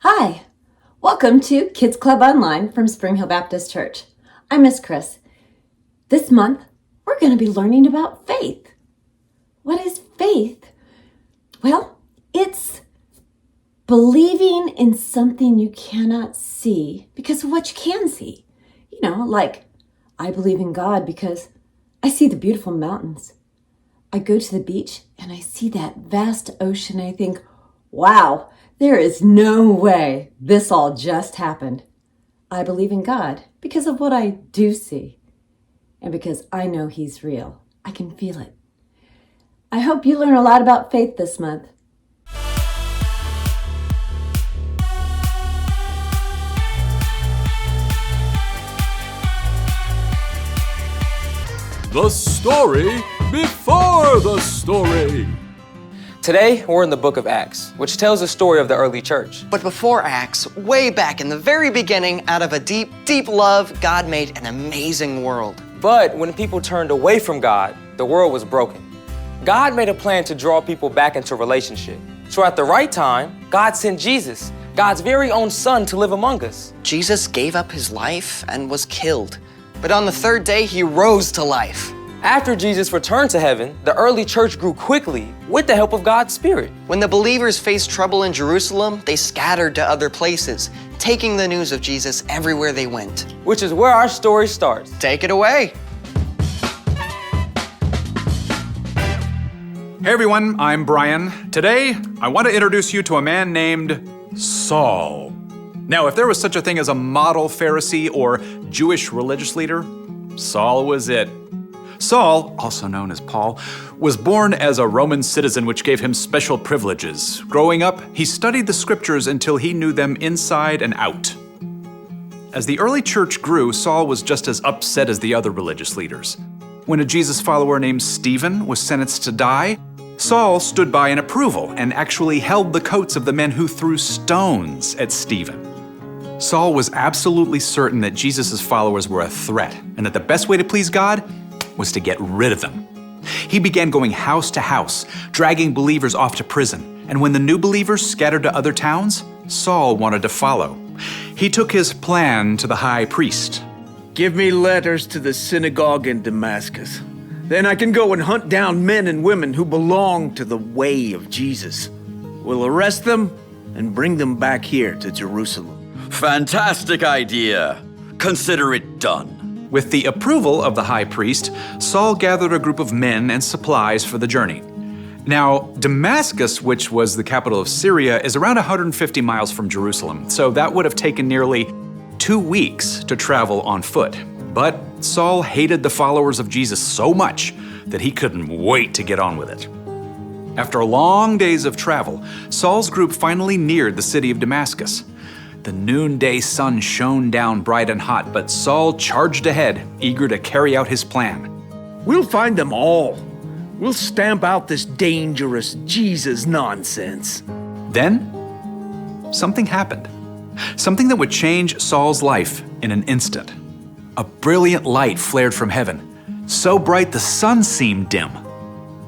Hi, welcome to Kids Club Online from Spring Hill Baptist Church. I'm Miss Chris. This month, we're going to be learning about faith. What is faith? Well, it's believing in something you cannot see because of what you can see. You know, like I believe in God because I see the beautiful mountains. I go to the beach and I see that vast ocean and I think, wow, there is no way this all just happened. I believe in God because of what I do see and because I know He's real. I can feel it. I hope you learn a lot about faith this month. The story before the story. Today, we're in the book of Acts, which tells the story of the early church. But before Acts, way back in the very beginning, out of a deep, deep love, God made an amazing world. But when people turned away from God, the world was broken. God made a plan to draw people back into relationship. So at the right time, God sent Jesus, God's very own Son, to live among us. Jesus gave up His life and was killed. But on the third day, He rose to life. After Jesus returned to heaven, the early church grew quickly with the help of God's Spirit. When the believers faced trouble in Jerusalem, they scattered to other places, taking the news of Jesus everywhere they went. Which is where our story starts. Take it away. Hey everyone, I'm Brian. Today, I want to introduce you to a man named Saul. Now, if there was such a thing as a model Pharisee or Jewish religious leader, Saul was it. Saul, also known as Paul, was born as a Roman citizen, which gave him special privileges. Growing up, he studied the scriptures until he knew them inside and out. As the early church grew, Saul was just as upset as the other religious leaders. When a Jesus follower named Stephen was sentenced to die, Saul stood by in approval and actually held the coats of the men who threw stones at Stephen. Saul was absolutely certain that Jesus' followers were a threat and that the best way to please God was to get rid of them. He began going house to house, dragging believers off to prison, and when the new believers scattered to other towns, Saul wanted to follow. He took his plan to the high priest. Give me letters to the synagogue in Damascus. Then I can go and hunt down men and women who belong to the way of Jesus. We'll arrest them and bring them back here to Jerusalem. Fantastic idea. Consider it done. With the approval of the high priest, Saul gathered a group of men and supplies for the journey. Now, Damascus, which was the capital of Syria, is around 150 miles from Jerusalem, so that would have taken nearly 2 weeks to travel on foot. But Saul hated the followers of Jesus so much that he couldn't wait to get on with it. After long days of travel, Saul's group finally neared the city of Damascus. The noonday sun shone down bright and hot, but Saul charged ahead, eager to carry out his plan. We'll find them all. We'll stamp out this dangerous Jesus nonsense. Then, something happened. Something that would change Saul's life in an instant. A brilliant light flared from heaven, so bright the sun seemed dim.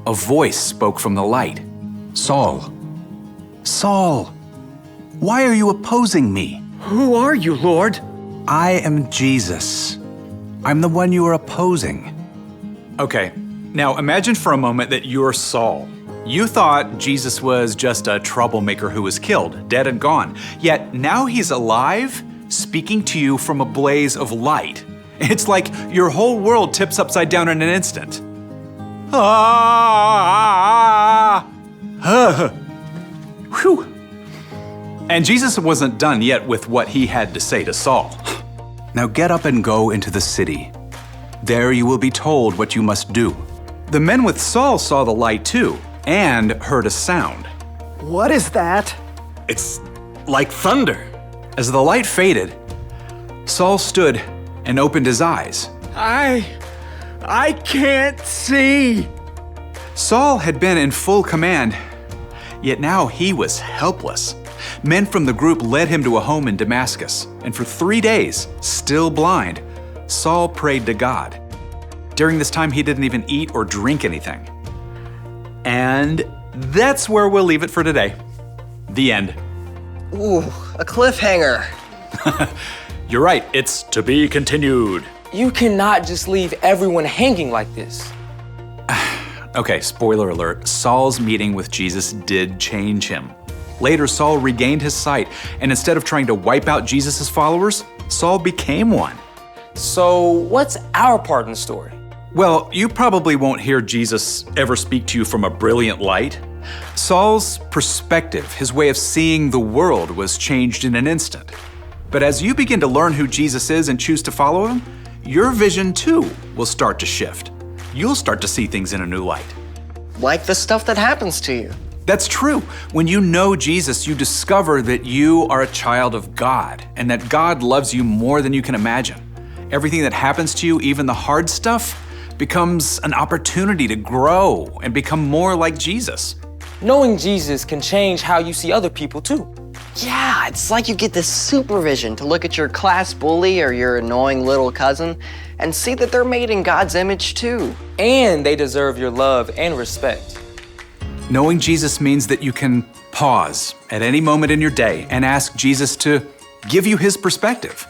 A voice spoke from the light. Saul, Saul, why are you opposing me? Who are you, Lord? I am Jesus. I'm the one you are opposing. Okay, now imagine for a moment that you're Saul. You thought Jesus was just a troublemaker who was killed, dead and gone. Yet now he's alive, speaking to you from a blaze of light. It's like your whole world tips upside down in an instant. Whew. And Jesus wasn't done yet with what he had to say to Saul. Now get up and go into the city. There you will be told what you must do. The men with Saul saw the light too, and heard a sound. What is that? It's like thunder. As the light faded, Saul stood and opened his eyes. I can't see. Saul had been in full command, yet now he was helpless. Men from the group led him to a home in Damascus, and for 3 days, still blind, Saul prayed to God. During this time, he didn't even eat or drink anything. And that's where we'll leave it for today. The end. Ooh, a cliffhanger. You're right, it's to be continued. You cannot just leave everyone hanging like this. Okay, spoiler alert, Saul's meeting with Jesus did change him. Later, Saul regained his sight, and instead of trying to wipe out Jesus' followers, Saul became one. So, what's our part in the story? Well, you probably won't hear Jesus ever speak to you from a brilliant light. Saul's perspective, his way of seeing the world, was changed in an instant. But as you begin to learn who Jesus is and choose to follow him, your vision too will start to shift. You'll start to see things in a new light. Like the stuff that happens to you. That's true. When you know Jesus, you discover that you are a child of God and that God loves you more than you can imagine. Everything that happens to you, even the hard stuff, becomes an opportunity to grow and become more like Jesus. Knowing Jesus can change how you see other people too. Yeah, it's like you get this supervision to look at your class bully or your annoying little cousin and see that they're made in God's image too. And they deserve your love and respect. Knowing Jesus means that you can pause at any moment in your day and ask Jesus to give you his perspective.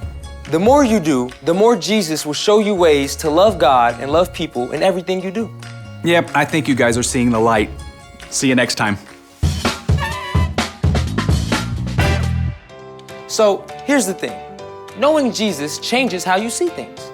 The more you do, the more Jesus will show you ways to love God and love people in everything you do. Yep, I think you guys are seeing the light. See you next time. So here's the thing. Knowing Jesus changes how you see things.